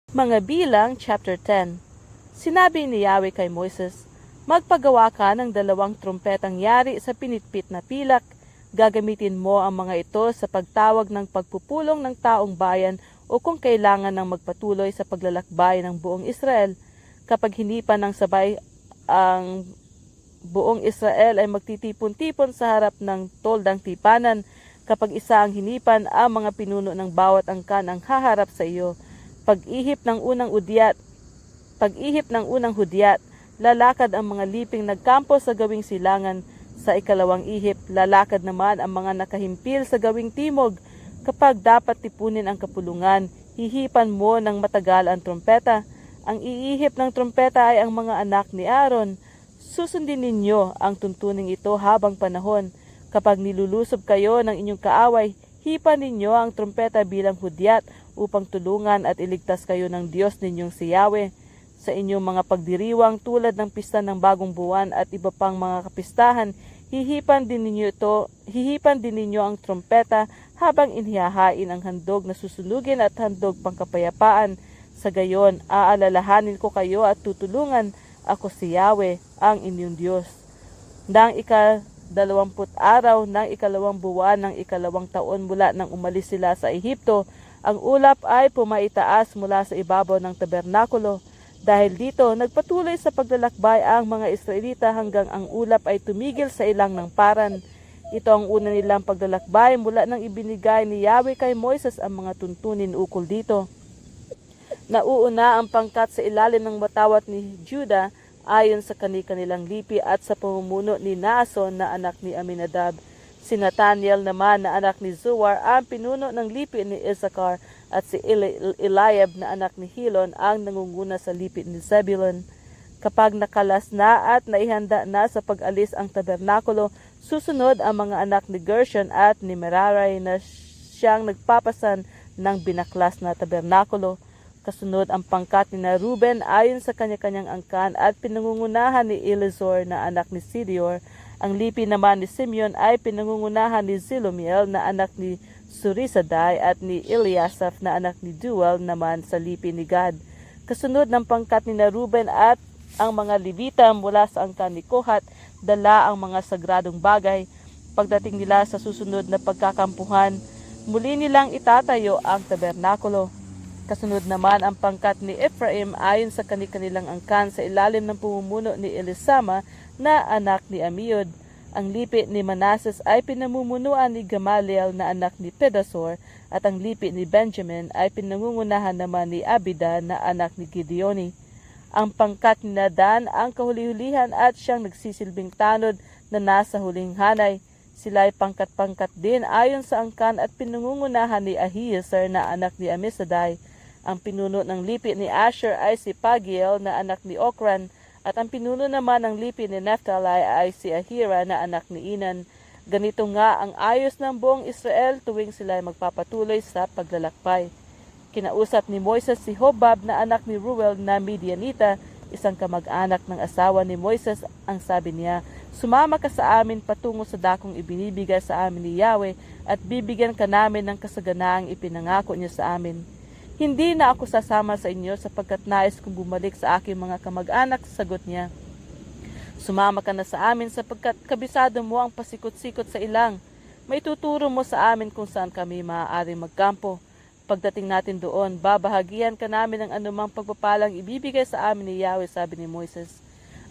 Mga Bilang, chapter 10. Sinabi ni Yahweh kay Moises, magpagawa ka ng 2 trumpetang yari sa pinitpit na pilak. Gagamitin mo ang mga ito sa pagtawag ng pagpupulong ng taong bayan o kung kailangan ng magpatuloy sa paglalakbay ng buong Israel. Kapag hinipan ng sabay ang buong Israel ay magtitipon-tipon sa harap ng toldang tipanan. Kapag isa ang hinipan, ang mga pinuno ng bawat angkan ang haharap sa iyo. Pag-ihip ng unang hudyat, lalakad ang mga liping nagkampo sa gawing silangan. Sa ikalawang ihip, lalakad naman ang mga nakahimpil sa gawing timog. Kapag dapat tipunin ang kapulungan, hihipan mo ng matagal ang trompeta. Ang iihip ng trompeta ay ang mga anak ni Aaron. Susundin ninyo ang tuntuning ito habang panahon. Kapag nilulusob kayo ng inyong kaaway, hipan ninyo ang trompeta bilang hudyat upang tulungan at iligtas kayo ng Diyos ninyong si Yahweh. Sa inyong mga pagdiriwang tulad ng pista ng bagong buwan at iba pang mga kapistahan, hihipan din ninyo ang trompeta habang inihahain ang handog na susunugin at handog pangkapayapaan. Sa gayon, aalalahanin ko kayo at tutulungan. Ako si Yahweh, ang inyong Diyos. Nang 20 araw ng 2 buwan ng 2 taon mula nang umalis sila sa Ehipto, ang ulap ay pumaitaas mula sa ibabaw ng tabernakulo. Dahil dito, nagpatuloy sa paglalakbay ang mga Israelita hanggang ang ulap ay tumigil sa ilang ng paran. Ito ang una nilang paglalakbay mula nang ibinigay ni Yahweh kay Moises ang mga tuntunin ukol dito. Nauuna ang pangkat sa ilalim ng watawat ni Judah ayon sa kani-kanilang lipi at sa pamumuno ni Naason na anak ni Aminadab. Si Nathaniel naman na anak ni Zuar ang pinuno ng lipi ni Issachar at si Eliab na anak ni Hilon ang nangunguna sa lipi ni Zebulun. Kapag nakalas na at naihanda na sa pag-alis ang tabernakulo, susunod ang mga anak ni Gershon at ni Merari na siyang nagpapasan ng binaklas na tabernakulo. Kasunod ang pangkat ni Ruben ayon sa kanya-kanyang angkan at pinangungunahan ni Elizur na anak ni Sidior. Ang lipi naman ni Simeon ay pinangungunahan ni Zelomiel na anak ni Surisadai at ni Eliasaph na anak ni Duel naman sa lipi ni Gad. Kasunod ng pangkat ni Ruben at ang mga Levita mula sa angkan ni Kohat, dala ang mga sagradong bagay. Pagdating nila sa susunod na pagkakampuhan, muli nilang itatayo ang tabernakulo. Kasunod naman ang pangkat ni Ephraim ayon sa kani-kanilang angkan sa ilalim ng pumumuno ni Elisama na anak ni Amiud. Ang lipi ni Manases ay pinamumunuan ni Gamaliel na anak ni Pedasor at ang lipi ni Benjamin ay pinangungunahan naman ni Abida na anak ni Gideoni. Ang pangkat ni Dan ang kahuli-hulihan at siyang nagsisilbing tanod na nasa huling hanay. Sila ay pangkat-pangkat din ayon sa angkan at pinangungunahan ni Ahiezer na anak ni Amisadai. Ang pinuno ng lipi ni Asher ay si Pagiel na anak ni Okran at ang pinuno naman ng lipi ni Naphtali ay si Ahira na anak ni Inan. Ganito nga ang ayos ng buong Israel tuwing sila ay magpapatuloy sa paglalakbay. Kinausap ni Moises si Hobab na anak ni Ruel na Midianita, isang kamag-anak ng asawa ni Moises. Ang sabi niya, sumama ka sa amin patungo sa dakong ibinibigay sa amin ni Yahweh at bibigyan ka namin ng kasaganaang ipinangako niya sa amin. Hindi na ako sasama sa inyo sapagkat nais kong bumalik sa aking mga kamag-anak, sagot niya. Sumama ka na sa amin sapagkat kabisado mo ang pasikot-sikot sa ilang. May tuturo mo sa amin kung saan kami maaaring magkampo. Pagdating natin doon, babahagian ka namin ng anumang pagpapalang ibibigay sa amin ni Yahweh, sabi ni Moises.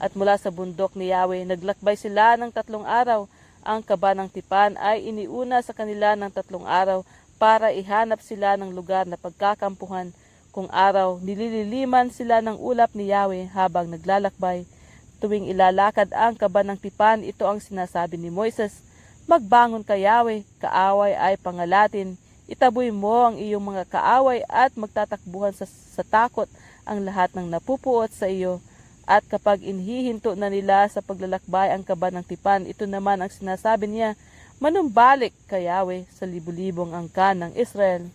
At mula sa bundok ni Yahweh, naglakbay sila ng 3 araw. Ang kaba ng tipan ay iniuna sa kanila ng 3 araw, para ihanap sila ng lugar na pagkakampuhan. Kung araw, nilililiman sila ng ulap ni Yahweh habang naglalakbay. Tuwing ilalakad ang kaba ng tipan, ito ang sinasabi ni Moises, magbangon ka Yahweh, kaaway ay pangalatin. Itaboy mo ang iyong mga kaaway at magtatakbuhan sa takot ang lahat ng napupuot sa iyo. At kapag inhihinto na nila sa paglalakbay ang kaba ng tipan, ito naman ang sinasabi niya, manumbalik ka Yahweh sa libu-libong angkan ng Israel.